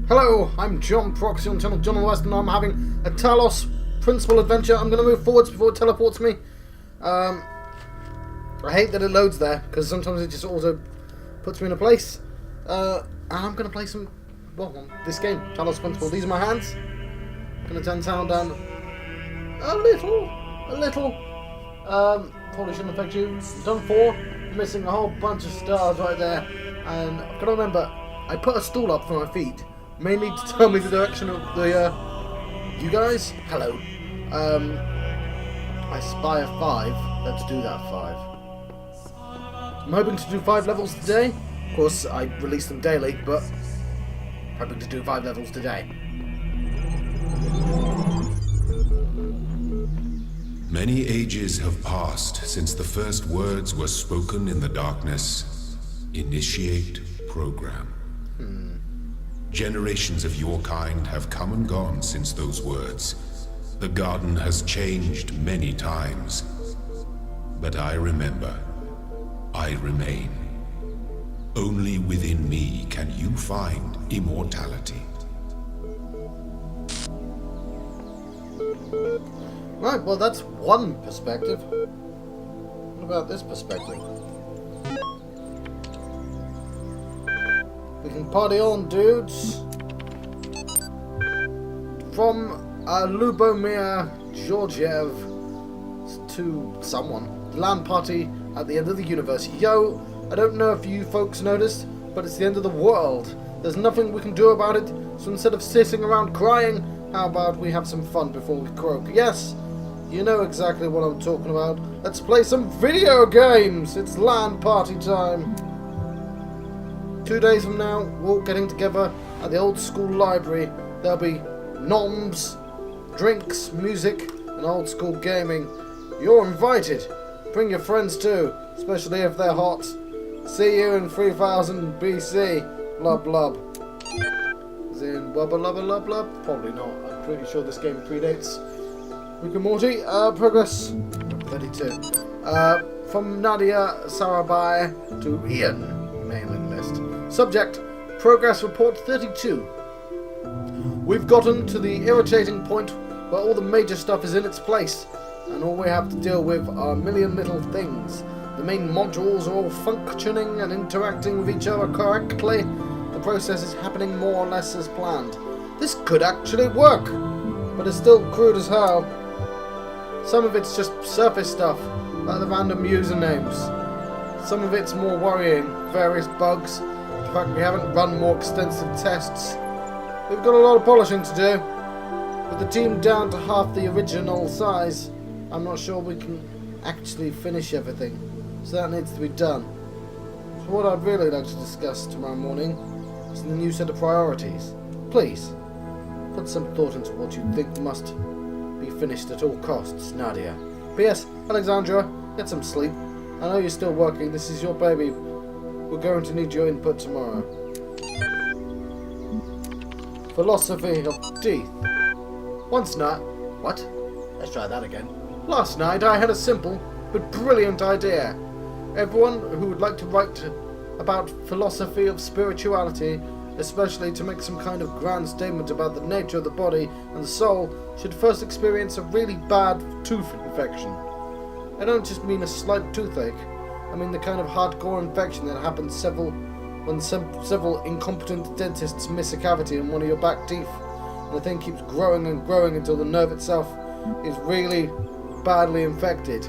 Hello, I'm John Proxy on channel John West, and I'm having a Talos principal adventure. I'm going to move forwards before it teleports me. I hate that it loads there, because sometimes it just auto puts me in a place. And I'm going to play some, this game, Talos Principle. These are my hands. Going to turn sound down a little. Probably shouldn't affect you. Done 4, missing a whole bunch of stars right there. And I've got to remember, I put a stool up for my feet, mainly to tell me the direction of the, you guys? Hello. I spy a 5. Let's do that 5. I'm hoping to do 5 levels today. Of course, I release them daily, but hoping to do 5 levels today. Many ages have passed since the first words were spoken in the darkness. Initiate program. Generations of your kind have come and gone since those words. The garden has changed many times. But I remember. I remain. Only within me can you find immortality. Right, well that's one perspective. What about this perspective? We can party on, dudes. From Lubomir Georgiev to someone. LAN party at the end of the universe. Yo, I don't know if you folks noticed, but it's the end of the world. There's nothing we can do about it, so instead of sitting around crying, how about we have some fun before we croak? Yes, you know exactly what I'm talking about. Let's play some video games! It's LAN party time. 2 days from now, we're all getting together at the old school library. There'll be noms, drinks, music, and old school gaming. You're invited. Bring your friends too, especially if they're hot. See you in 3000 BC. Blub blub. As in wubba lubba lub lub? Probably not. I'm pretty sure this game predates Rick and Morty. Progress 32. From Nadia Sarabai to Ian. Mailing list. Subject, Progress Report 32. We've gotten to the irritating point where all the major stuff is in its place, and all we have to deal with are a million little things. The main modules are all functioning and interacting with each other correctly. The process is happening more or less as planned. This could actually work, but it's still crude as hell. Some of it's just surface stuff, like the random usernames. Some of it's more worrying, various bugs. In fact, we haven't run more extensive tests. We've got a lot of polishing to do. With the team down to half the original size, I'm not sure we can actually finish everything. So that needs to be done. So what I'd really like to discuss tomorrow morning is the new set of priorities. Please, put some thought into what you think must be finished at all costs, Nadia. P.S. Alexandra, get some sleep. I know you're still working. This is your baby. We're going to need your input tomorrow. Philosophy of teeth. What? Let's try that again. Last night I had a simple but brilliant idea. Everyone who would like to write about philosophy of spirituality, especially to make some kind of grand statement about the nature of the body and the soul, should first experience a really bad tooth infection. I don't just mean a slight toothache. I mean the kind of hardcore infection that happens when several incompetent dentists miss a cavity in one of your back teeth, and the thing keeps growing and growing until the nerve itself is really badly infected.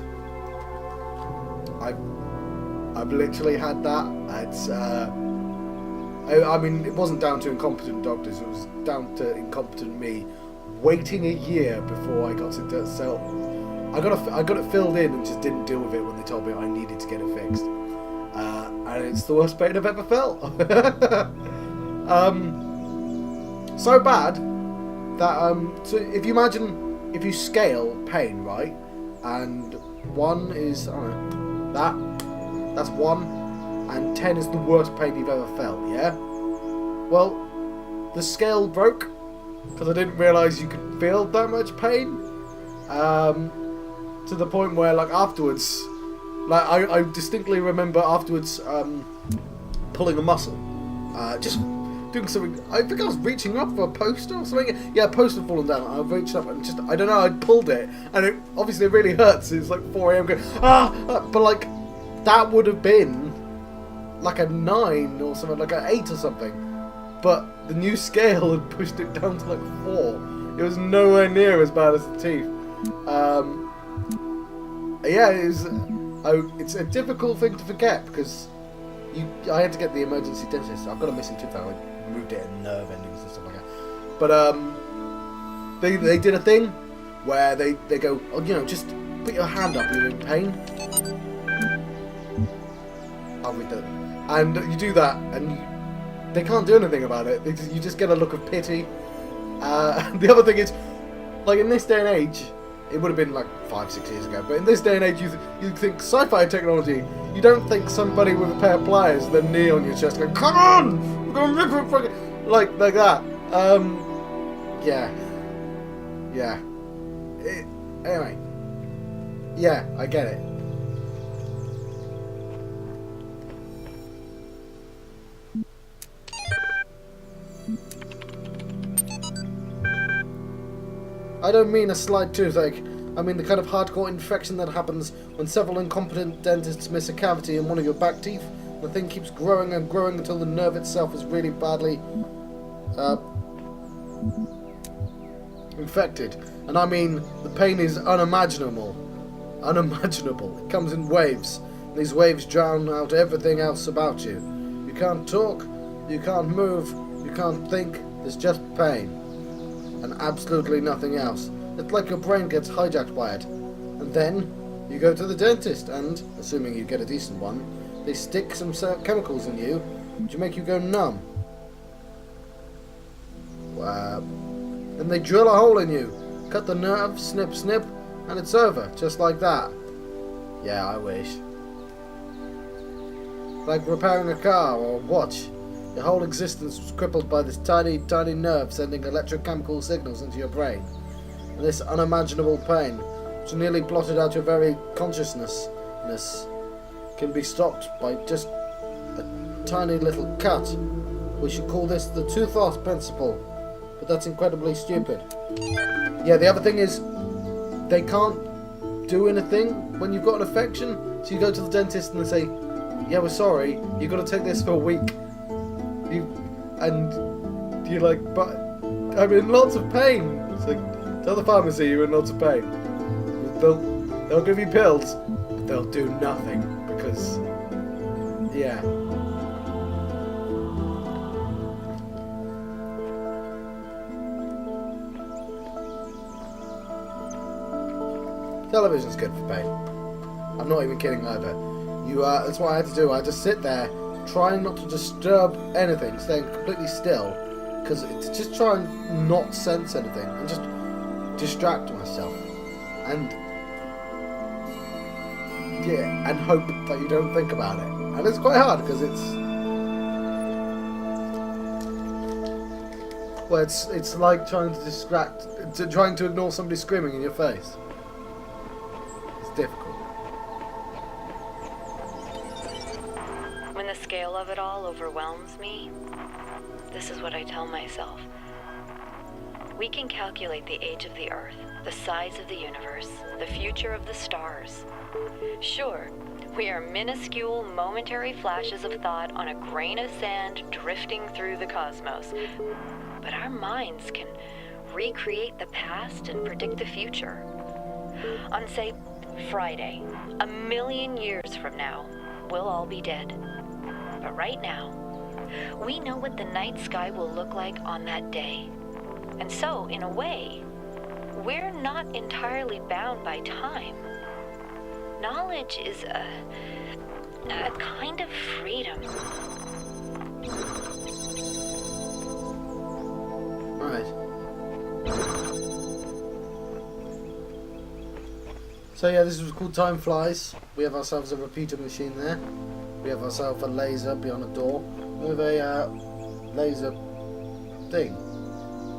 I've literally had that. It's I mean, it wasn't down to incompetent doctors. It was down to incompetent me waiting a year before I got to sell. I got it filled in and just didn't deal with it when they told me I needed to get it fixed. And it's the worst pain I've ever felt. So bad that so if you imagine if you scale pain, right, and 1 is that's 1, and 10 is the worst pain you've ever felt. Yeah. Well, the scale broke because I didn't realise you could feel that much pain. To the point where, like, afterwards, like I distinctly remember afterwards pulling a muscle, just doing something. I think I was reaching up for a poster or something. Yeah, a poster fallen down. I reached up and just, I don't know, I pulled it. And it obviously it really hurts. It's like 4 a.m. going, but like, that would have been like a 9 or something, like an 8 or something. But the new scale had pushed it down to like 4. It was nowhere near as bad as the teeth. Yeah, it's a difficult thing to forget because I had to get the emergency dentist. I've got a missing tooth. I moved it in nerve endings and stuff like that. But they did a thing where they go, oh, you know, just put your hand up. You're in pain. I'll read that. And you do that, and they can't do anything about it. You just get a look of pity. The other thing is, like in this day and age, it would have been like 5-6 years ago, but in this day and age, you think sci-fi technology. You don't think somebody with a pair of pliers with a knee on your chest going, "Come on, we're gonna rip it fucking," like that. Yeah. Anyway, yeah, I get it. I don't mean a slight toothache. I mean the kind of hardcore infection that happens when several incompetent dentists miss a cavity in one of your back teeth. The thing keeps growing and growing until the nerve itself is really badly infected. And I mean, the pain is unimaginable. Unimaginable. It comes in waves. These waves drown out everything else about you. You can't talk, you can't move, you can't think, there's just pain. And absolutely nothing else. It's like your brain gets hijacked by it. And then you go to the dentist and, assuming you get a decent one, they stick some chemicals in you to make you go numb. Then they drill a hole in you, cut the nerve, snip, snip, and it's over, just like that. Yeah, I wish. Like repairing a car or a watch. Your whole existence was crippled by this tiny, tiny nerve sending electrochemical signals into your brain. And this unimaginable pain, which nearly blotted out your very consciousness, can be stopped by just a tiny little cut. We should call this the tooth loss principle, but that's incredibly stupid. Yeah, the other thing is, they can't do anything when you've got an infection, so you go to the dentist and they say, yeah, we're sorry, you've got to take this for a week. And you're like, but I'm in lots of pain. It's like, tell the pharmacy you're in lots of pain. They'll give you pills, but they'll do nothing because, yeah. Television's good for pain. I'm not even kidding either. That's what I had to do. I had to sit there, trying not to disturb anything, staying completely still, because it's just try and not sense anything and just distract myself, and yeah, and hope that you don't think about it. And it's quite hard because it's like trying to trying to ignore somebody screaming in your face. It's difficult. When the scale of it all overwhelms me, this is what I tell myself. We can calculate the age of the Earth, the size of the universe, the future of the stars. Sure, we are minuscule, momentary flashes of thought on a grain of sand drifting through the cosmos. But our minds can recreate the past and predict the future. On, say, Friday, 1,000,000 years from now, we'll all be dead. But right now, we know what the night sky will look like on that day. And so, in a way, we're not entirely bound by time. Knowledge is a kind of freedom. Right. So yeah, this was called Time Flies. We have ourselves a repeater machine there. We have ourselves a laser beyond a door with a laser thing.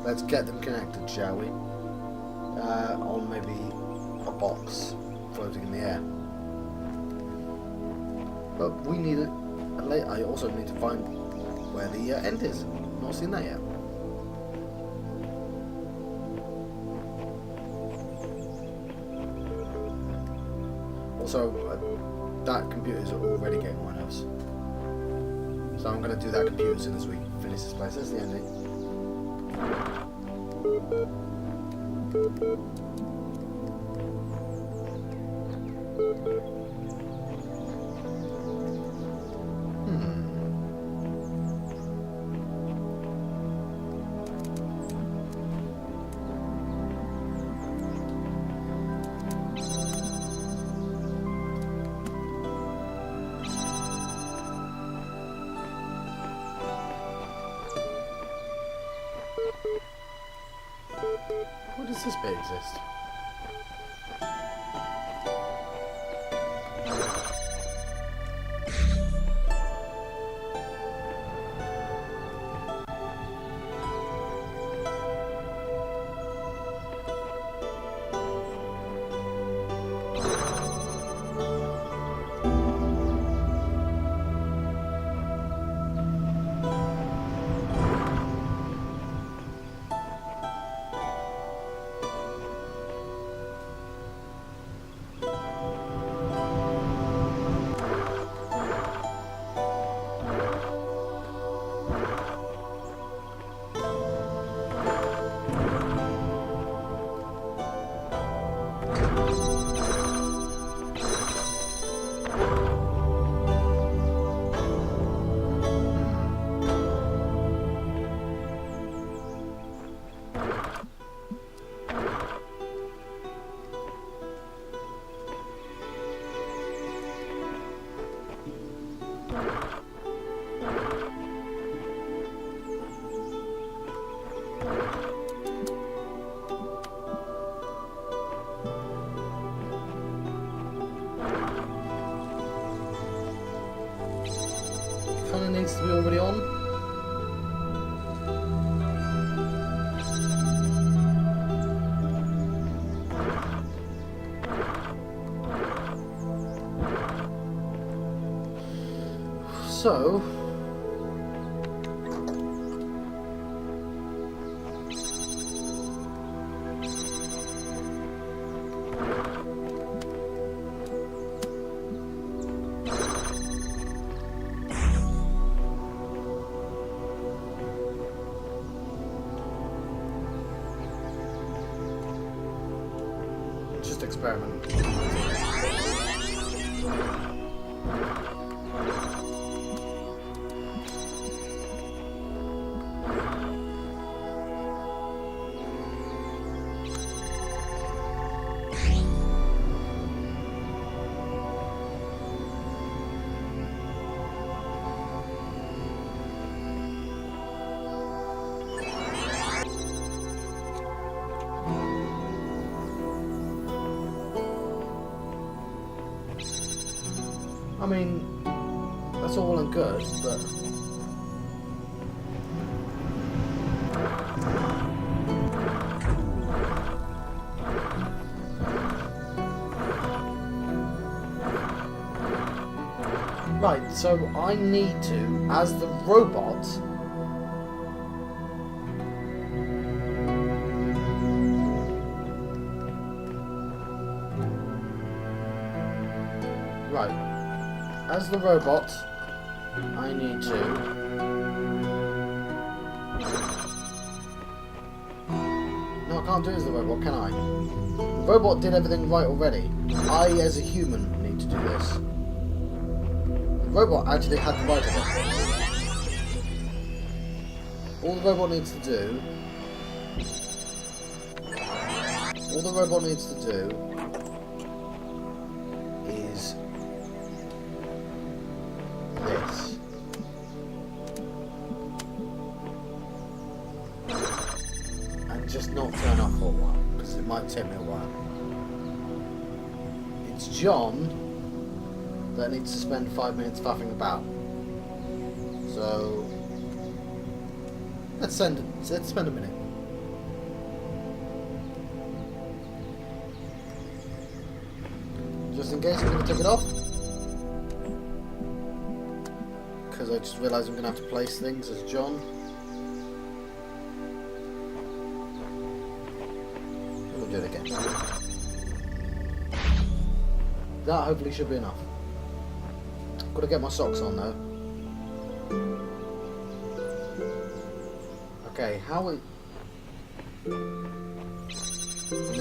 Let's get them connected, shall we? Or maybe a box floating in the air. But we need I also need to find where the end is. Not seen that yet. Also, that computer's already getting on my nerves. So I'm going to do that computer as soon as we finish this place. That's the ending. Why does this bit exist? Kind of needs to be already on. So just experiment. I mean, that's all well and good, but right, so I need to, as the robot, right. As the robot, I need to... No, I can't do it as the robot, can I? The robot did everything right already. I, as a human, need to do this. The robot actually had the right of it. All the robot needs to do... All the robot needs to do... is... this. And just not turn off for a while, because it might take me a while. It's John that needs to spend 5 minutes faffing about. So let's spend a minute. Just in case I'm going to take it off. Because I just realised I'm going to have to place things as John. here. That hopefully should be enough. Gotta get my socks on though. Okay, how we... You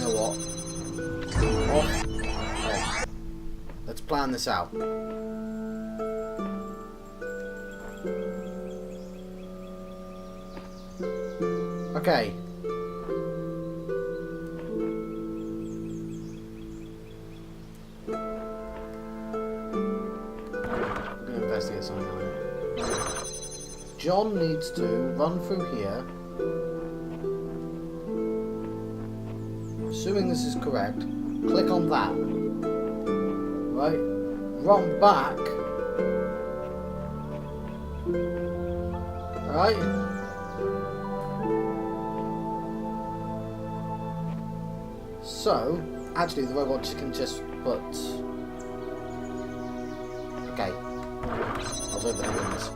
know what? Off. Okay. Let's plan this out. Okay. I'm gonna investigate something on here. John needs to run through here. Assuming this is correct, click on that. Right? Run back. Alright? So, actually the robot can just put... Okay. I was overthinking this.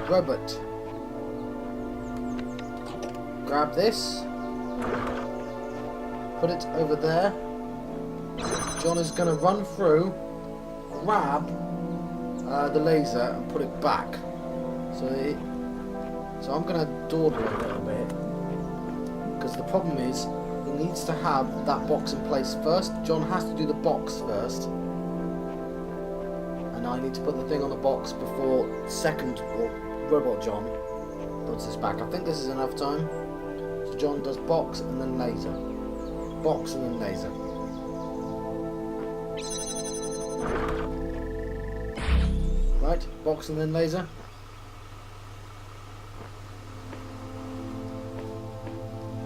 Robot. Grab this. Put it over there. John is going to run through, grab the laser and put it back. So I'm going to dawdle a little bit. Because the problem is, he needs to have that box in place first. John has to do the box first. And I need to put the thing on the box before second robot John puts this back. I think this is enough time. So John does box and then laser. Box and then laser. Right, box and then laser.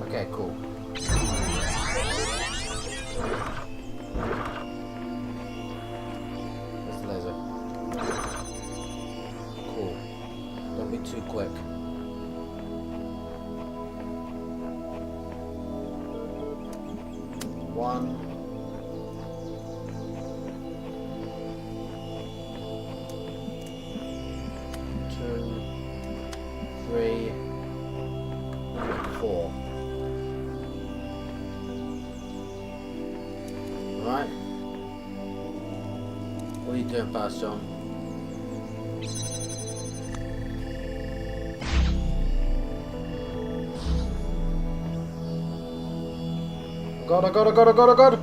Okay, cool. Where's the laser? Cool. Don't be too quick. One. Two. 3. 4. Right. What are you doing fast, John? God, oh God.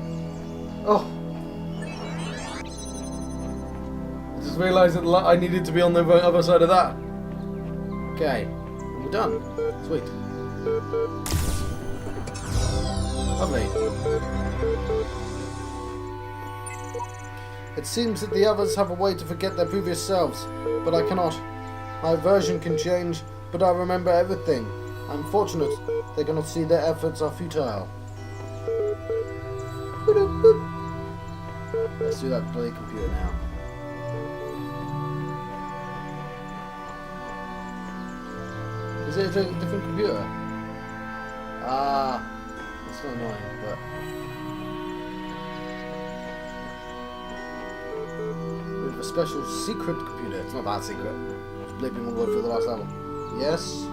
Oh. I just realised that I needed to be on the other side of that. Okay. We're done. Sweet. Lovely. It seems that the others have a way to forget their previous selves, but I cannot. My version can change, but I remember everything. I'm fortunate they cannot see their efforts are futile. Let's do that bloody computer now. Is it a different computer? Ah, it's so annoying, but... We have a special secret computer. It's not that secret. It's bleeping all the way through the last level. Yes.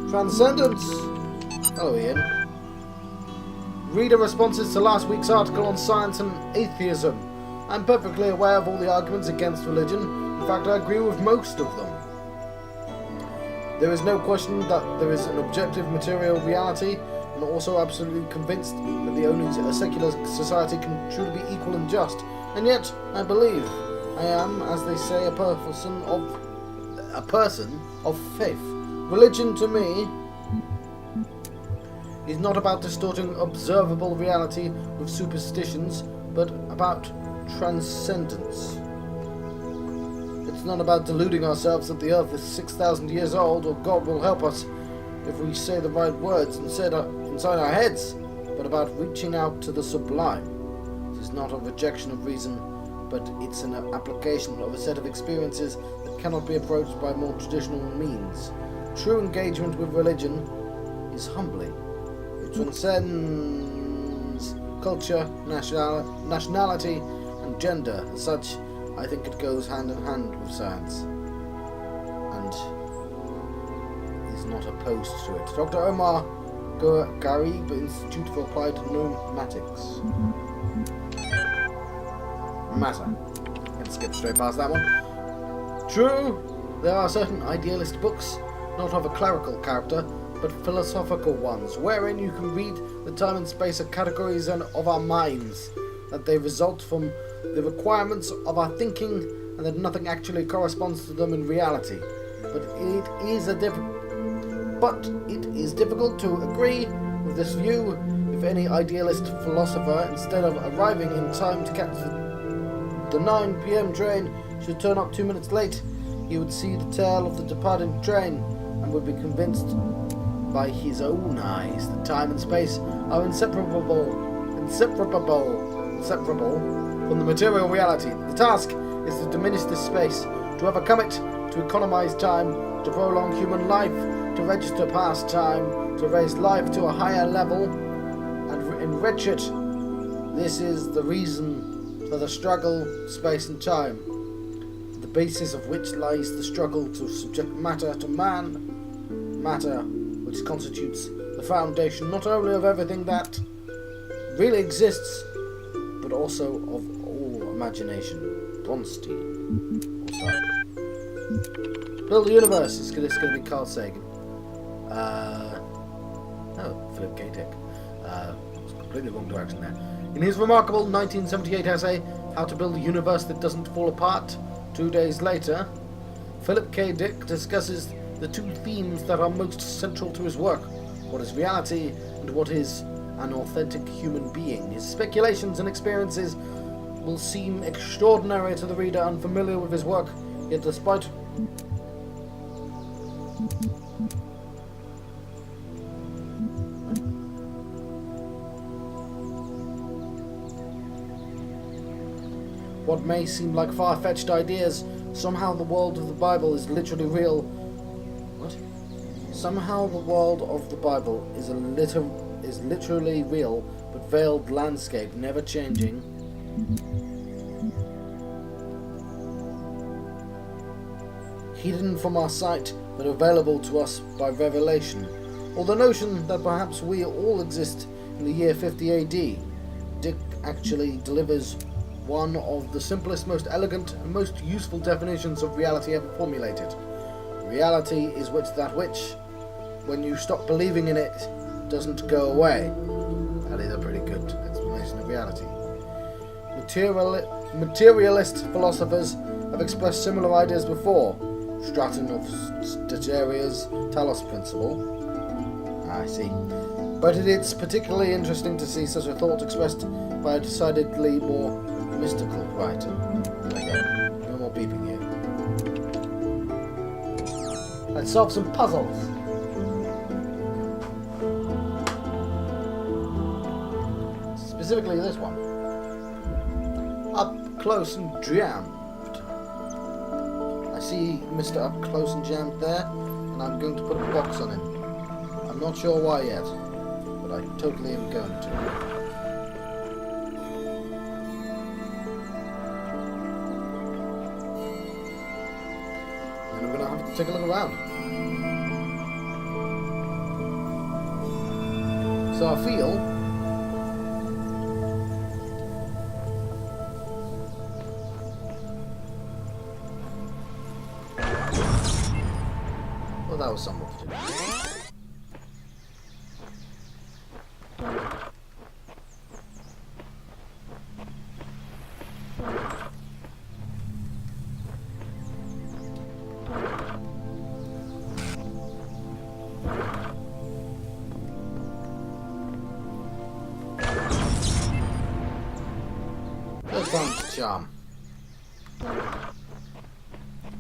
Transcendence! Hello, Ian. Reader responses to last week's article on science and atheism. I'm perfectly aware of all the arguments against religion. In fact, I agree with most of them. There is no question that there is an objective material reality, and also absolutely convinced that the only secular society can truly be equal and just. And yet, I believe I am, as they say, a person of faith. Religion, to me, is not about distorting observable reality with superstitions, but about transcendence. It's not about deluding ourselves that the earth is 6,000 years old, or God will help us if we say the right words inside our heads, but about reaching out to the sublime. It is not a rejection of reason, but it's an application of a set of experiences that cannot be approached by more traditional means. True engagement with religion is humbling. It transcends culture, nationality, and gender. As such, I think it goes hand in hand with science. opposed to it. Dr. Omar Garib, Institute for Applied Pneumatics. Matter. Can skip straight past that one. True, there are certain idealist books, not of a clerical character, but philosophical ones, wherein you can read that time and space are categories of our minds, that they result from the requirements of our thinking, and that nothing actually corresponds to them in reality. But it is difficult to agree with this view. If any idealist philosopher, instead of arriving in time to catch the 9 p.m. train, should turn up 2 minutes late, he would see the tail of the departing train and would be convinced by his own eyes that time and space are inseparable from the material reality. The task is to diminish this space, to overcome it, to economize time, to prolong human life, to register past time, to raise life to a higher level, and enrich it. This is the reason for the struggle, space and time, the basis of which lies the struggle to subject matter to man, matter which constitutes the foundation not only of everything that really exists, but also of all imagination. Bronstein. Build the universe. It's going to be Carl Sagan. No, Philip K. Dick. Completely wrong direction there. In his remarkable 1978 essay, How to Build a Universe That Doesn't Fall Apart, 2 days later, Philip K. Dick discusses the two themes that are most central to his work: what is reality and what is an authentic human being. His speculations and experiences will seem extraordinary to the reader unfamiliar with his work, yet despite what may seem like far-fetched ideas, somehow the world of the Bible is literally real. What? Somehow the world of the Bible is literally real, but veiled landscape, never changing. Hidden from our sight, but available to us by revelation. Or the notion that perhaps we all exist in the year 50 AD. Dick actually delivers one of the simplest, most elegant, and most useful definitions of reality ever formulated. Reality is that which, when you stop believing in it, doesn't go away. That is a pretty good explanation of reality. Materialist philosophers have expressed similar ideas before. Stratton of Statteria's Talos principle. I see. But it's particularly interesting to see such a thought expressed by a decidedly more mystical writer. There we go. No more beeping here. Let's solve some puzzles. Specifically this one. Up close and jammed. I see Mr. Up Close and Jammed there, and I'm going to put a box on him. I'm not sure why yet, but I totally am going to. And I'm going to have to take a look around. So I feel that was somewhat to do. Let's go to charm.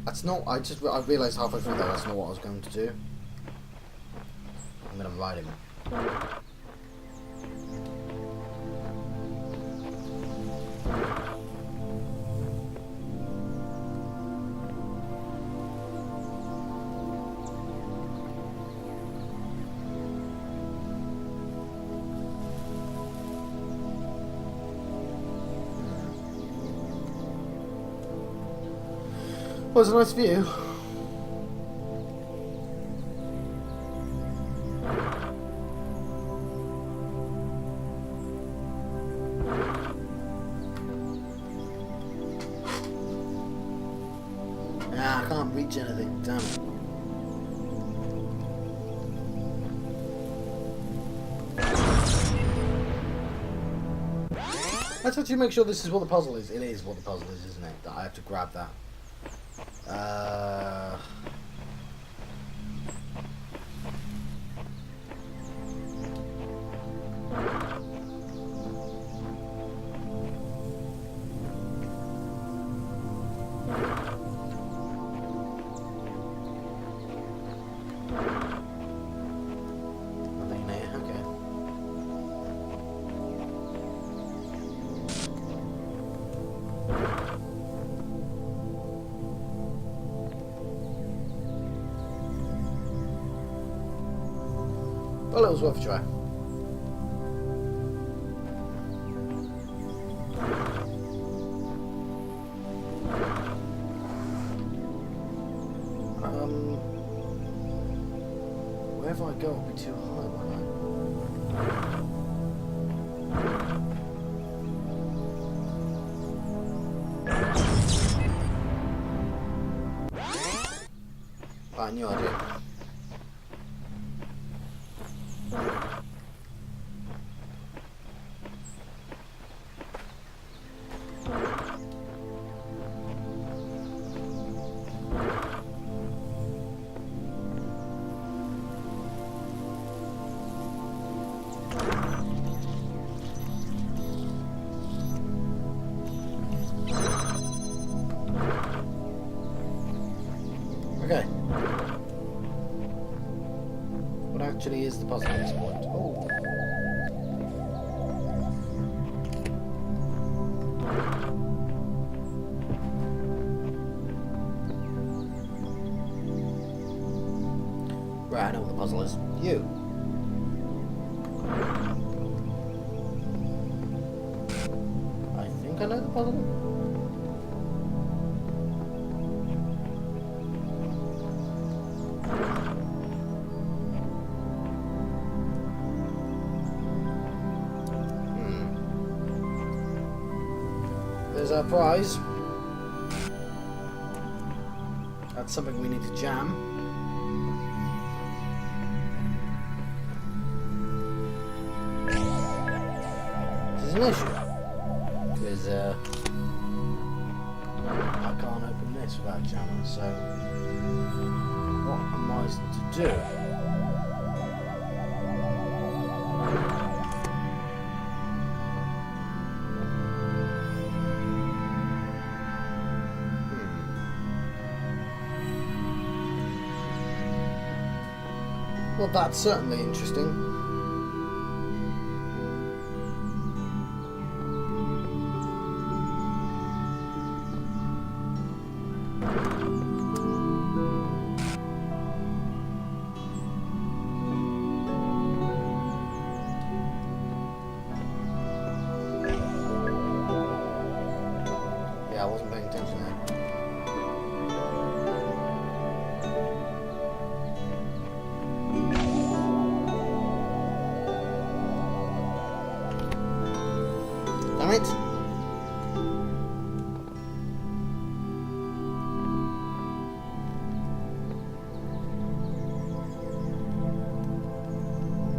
That's not, I realised halfway through that that's not what I was going to do. I'm going to ride him. Well, it's a nice view. reach anything, damn it. Let's actually make sure this is what the puzzle is. It is what the puzzle is, isn't it? That I have to grab that. Nothing in here, okay. Well, it was worth a try. Wherever I go, it'll be too high, won't I? Right, new idea. Okay. What actually is the puzzle at this point? Oh. Right, I know what the puzzle is. You. I think I know the puzzle. There's our prize. That's something we need to jam. This is an issue. Because I can't open this without jamming, so what am I to do? Well, that's certainly interesting. Yeah, I wasn't paying attention there. Damn it.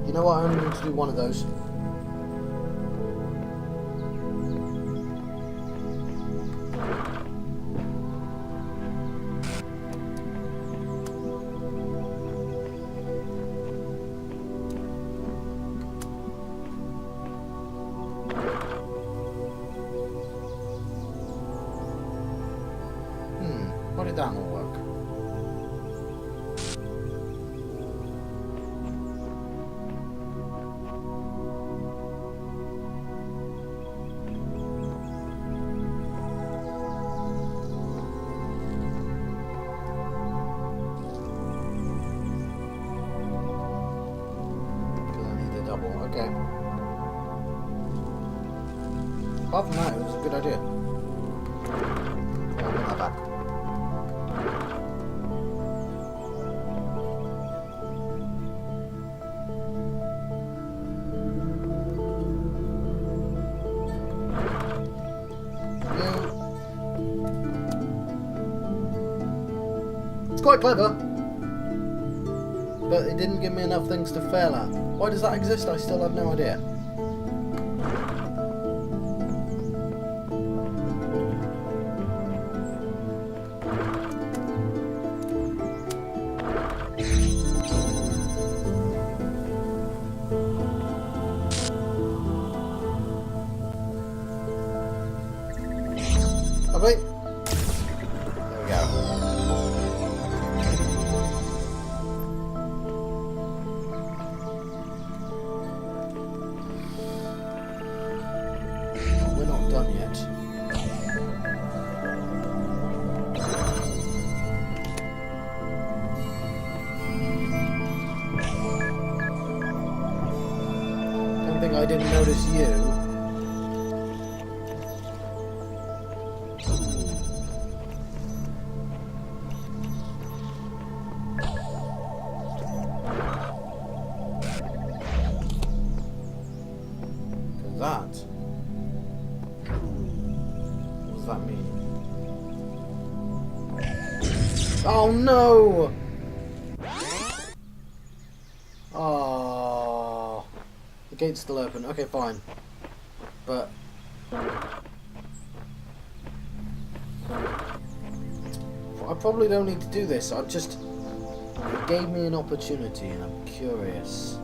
You know what, I only need to do one of those. Why did that not work? Because I need a double, okay. Apart from that, it was a good idea. I'll put that back. quite clever. But it didn't give me enough things to fail at. Why does that exist? I still have no idea. Wait. There we go. We're not done yet. Don't think I didn't notice you. That? What does that mean? Oh no! Oh, the gate's still open. Okay, fine. But I probably don't need to do this. It gave me an opportunity, and I'm curious.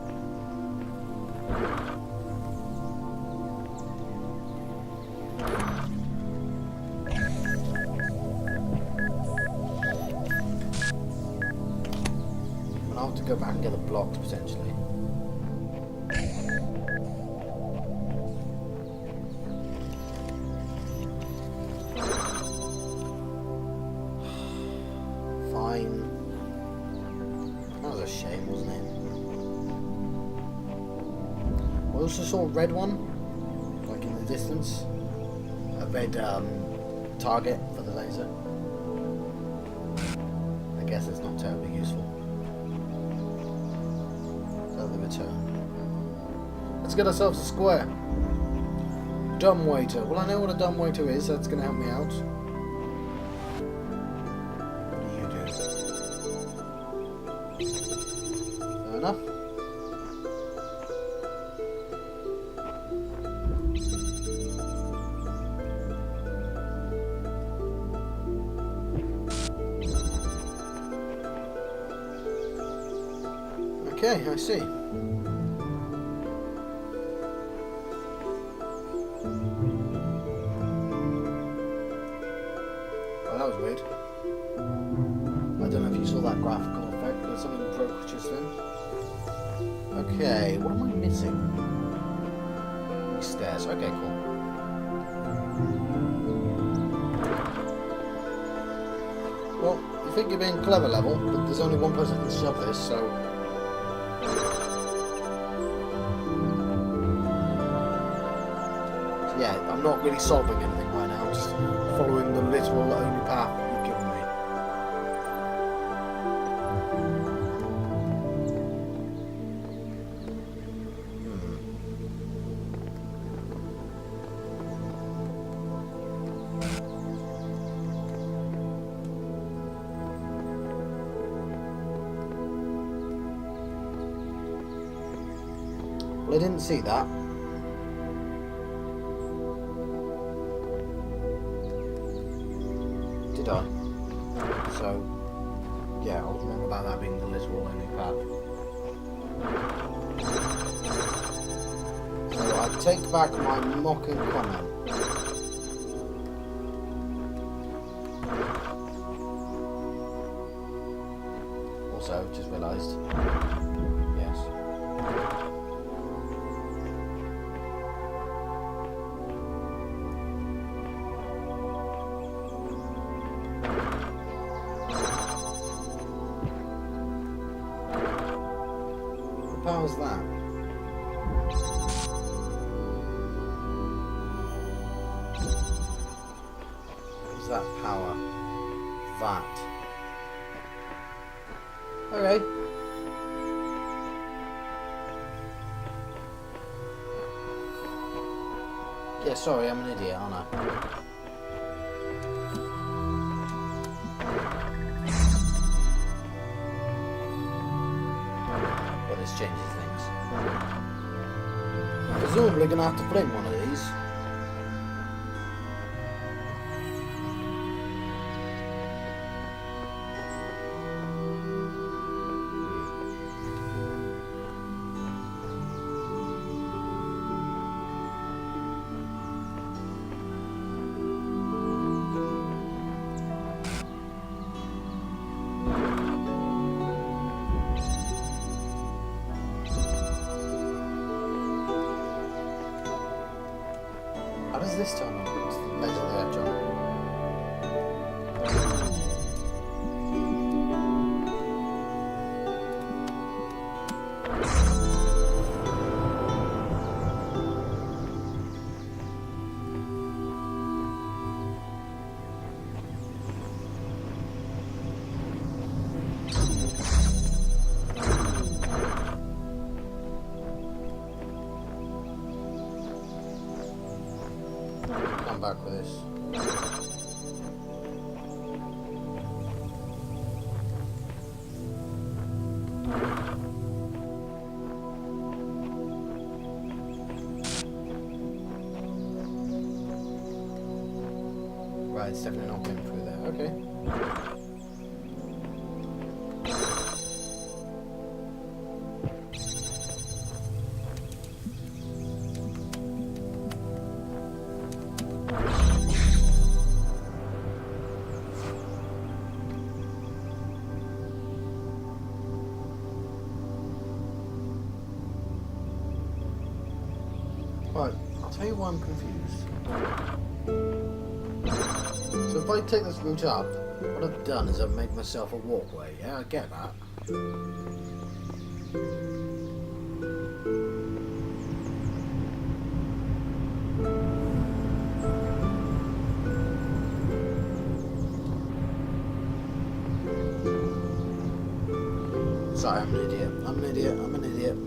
I'll have to go back and get the blocks potentially. Fine. That was a shame, wasn't it? I also saw a red one, like in the distance. A red target for the laser. I guess it's not terribly useful. The return. Let's get ourselves a square. Dumbwaiter. Well, I know what a dumbwaiter is. That's going to help me out. What do you do? Fair enough. Okay, I see. Well, that was weird. I don't know if you saw that graphical effect, but something broke just then. Okay, what am I missing? Stairs. Okay, cool. Well, you think you're being clever, level, but there's only one person who can shove this, so... yeah, I'm not really solving anything right now, just following the literal only path you've given me. Well, I didn't see that. Did I? So, yeah, I was wrong about that being the literal only path. So I take back my mocking comment. Also, just realised. Yes. How's that? What's that power? That. Okay. Yeah, sorry, I'm an idiot, aren't I? but this changes things. I'm presumably going to have to fling one of these. How does this turn on? It's the laser there, John. Come back with this. Right, it's definitely not going through there. Okay. Right, I'll tell you why I'm confused. So if I take this route up, what I've done is I've made myself a walkway. Yeah, I get that. Sorry, I'm an idiot. I'm an idiot. I'm an idiot.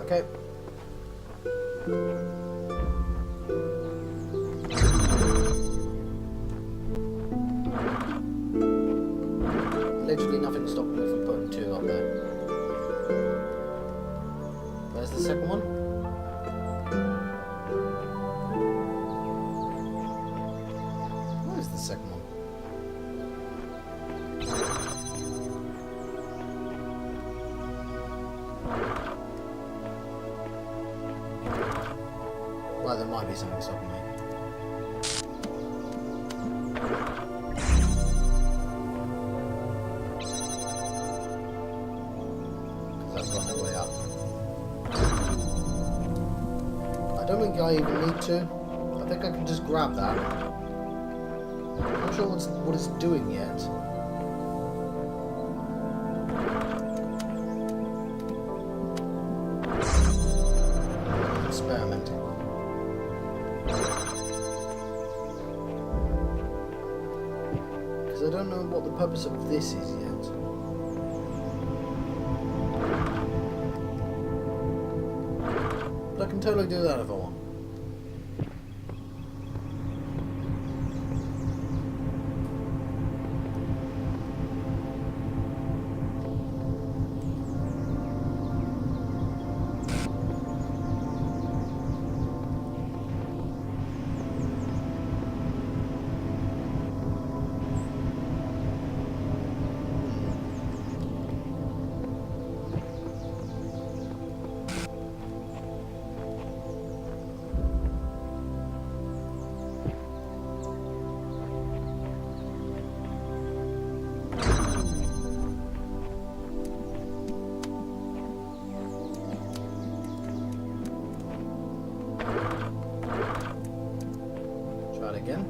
Okay. Literally nothing stopping me from putting two up there. Where's the second one? Where's the second one? Well, there might be something stopping me. Because I've got no way up. I don't think I even need to. I think I can just grab that. I'm not sure what it's doing yet. Experimenting. I don't know what the purpose of this is yet. But I can totally do that if I want. Again.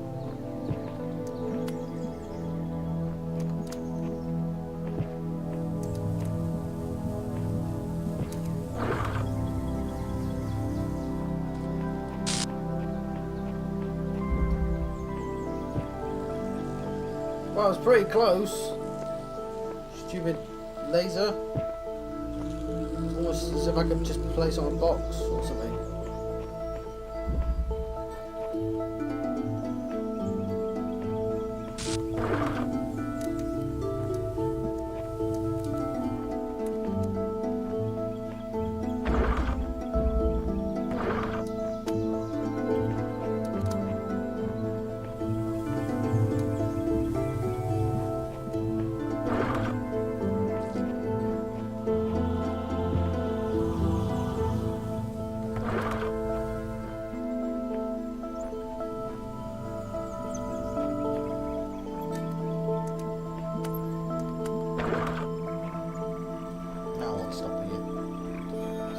Well, it's pretty close. Stupid laser. Almost as if I could just place on a box or something.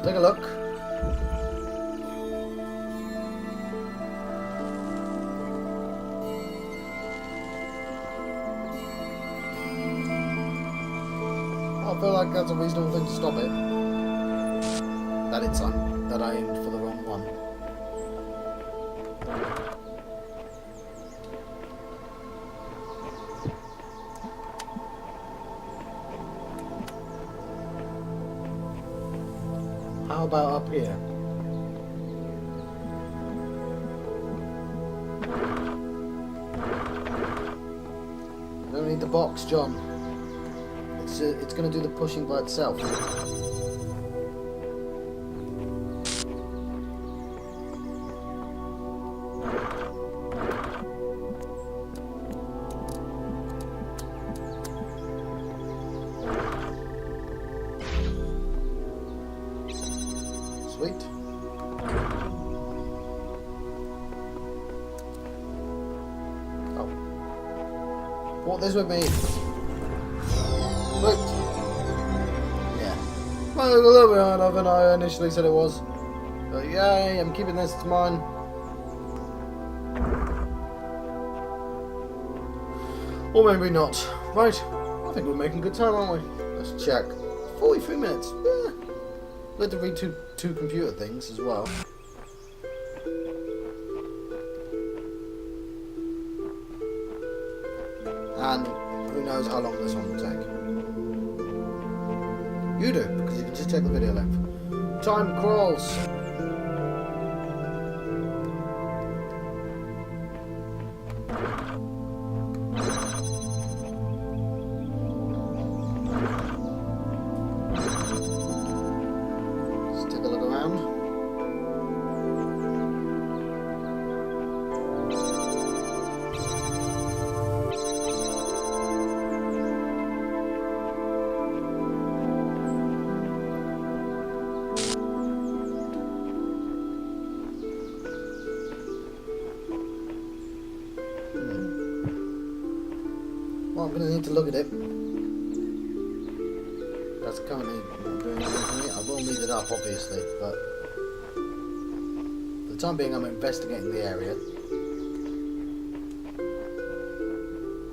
take a look. I feel like that's a reasonable thing to stop it. That I aimed for the wrong one. How about up here? I don't need the box, John. It's going to do the pushing by itself. Sweet. Oh. Walk this with me. Right. Yeah. Well, a little bit harder than I initially said it was. But yay, I'm keeping this, it's mine. Or maybe not. Right. I think we're making good time, aren't we? Let's check. 43 minutes. Yeah. We had to read two computer things as well. And who knows how long this one will take. You do, because you can just check the video length. Time crawls. Let's take a look around. Well, I'm going to need to look at it. That's currently not doing anything for me. I will need it up, obviously, but for the time being, I'm investigating the area.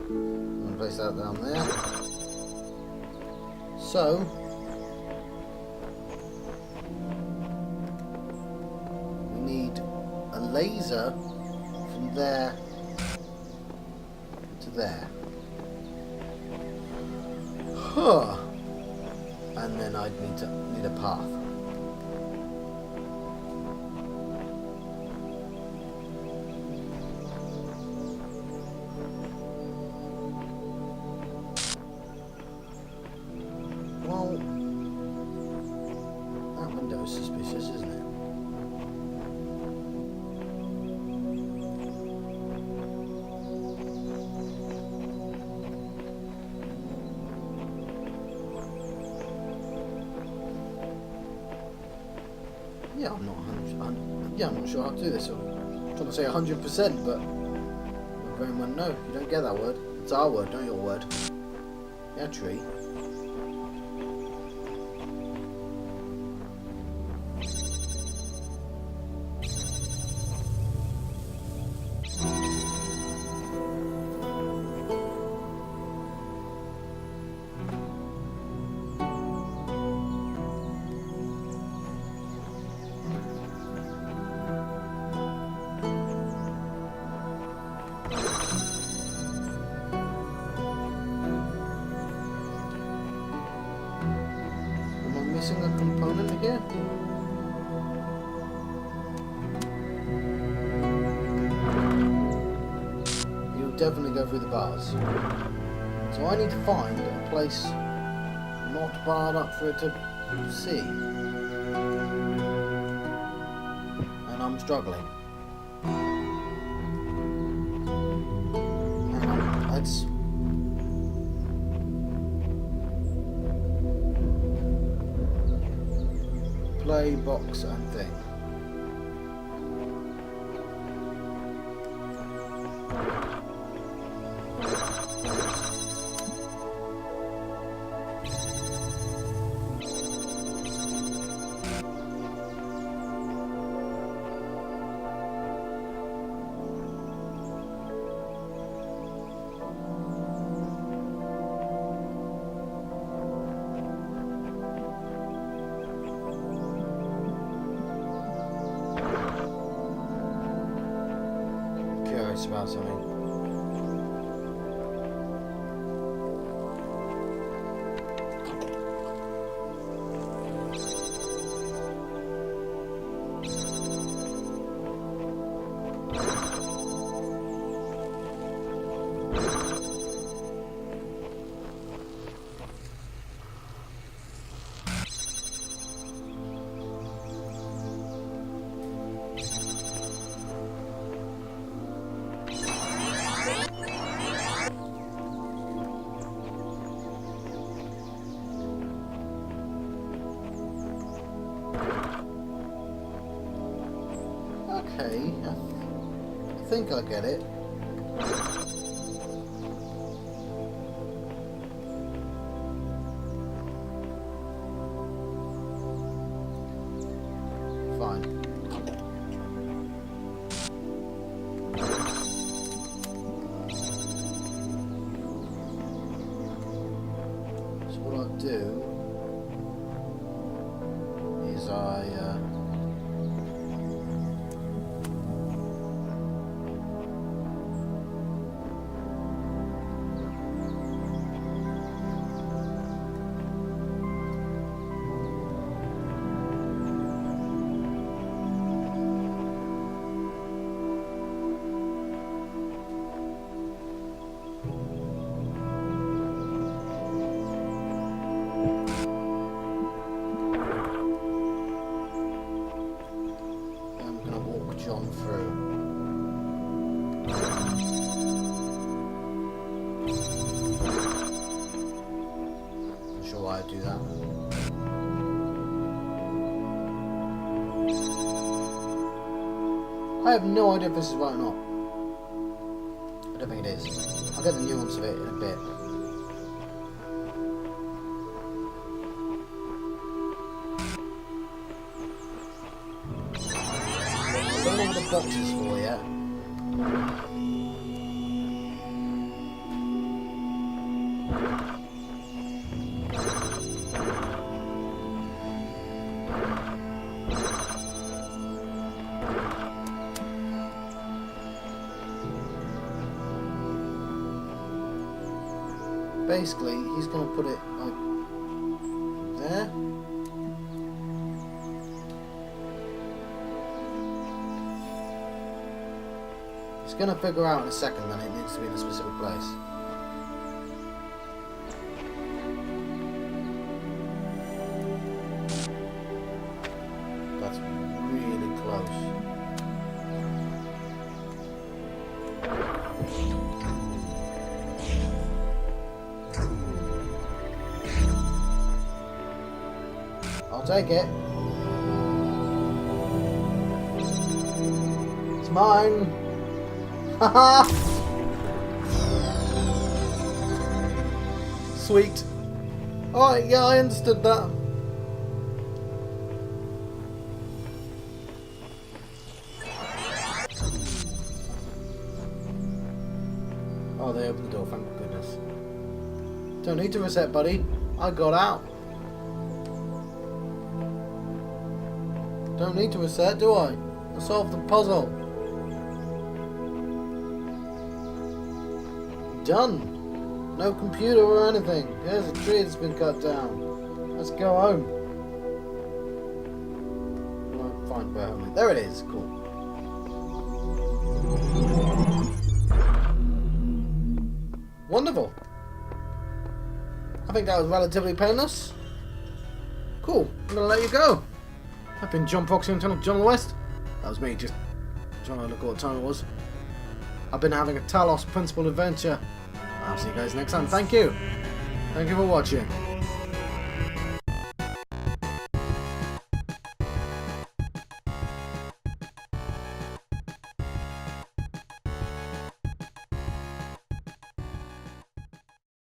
I'm going to place that down there. So, we need a laser from there to there. Huh. And then I'd need a path. Well, that window is suspicious, isn't it? Yeah, I'm not 100%. Yeah, I'm not sure how to do this. I'm trying to say 100%, but my brain went, no, you don't get that word. It's our word, not your word. Yeah, tree. Missing a component here? You'll definitely go through the bars. So I need to find a place not barred up for it to see. And I'm struggling. Hang on, let's... play, box and thing. about something. Okay, I think I get it. Fine. So what I do is John through. Not sure why I do that. I have no idea if this is right or not. I don't think it is. I'll get the nuance of it in a bit. I don't know what the box is for yet. Basically, he's going to put it like there. He's going to figure out in a second that it needs to be in a specific place. That's really close. I'll take it. It's mine. Haha! Sweet. Alright, yeah, I understood that. Oh, they opened the door, thank goodness. Don't need to reset, buddy. I got out. Don't need to reset, do I? I solved the puzzle. Done. No computer or anything. There's a tree that's been cut down. Let's go home. I'll find where home is. There it is. Cool. Wonderful. I think that was relatively painless. Cool. I'm gonna let you go. I've been John Foxy and John West. That was me just trying to look at what time it was. I've been having a Talos principal adventure. I'll see you guys next time. Thank you. Thank you for watching.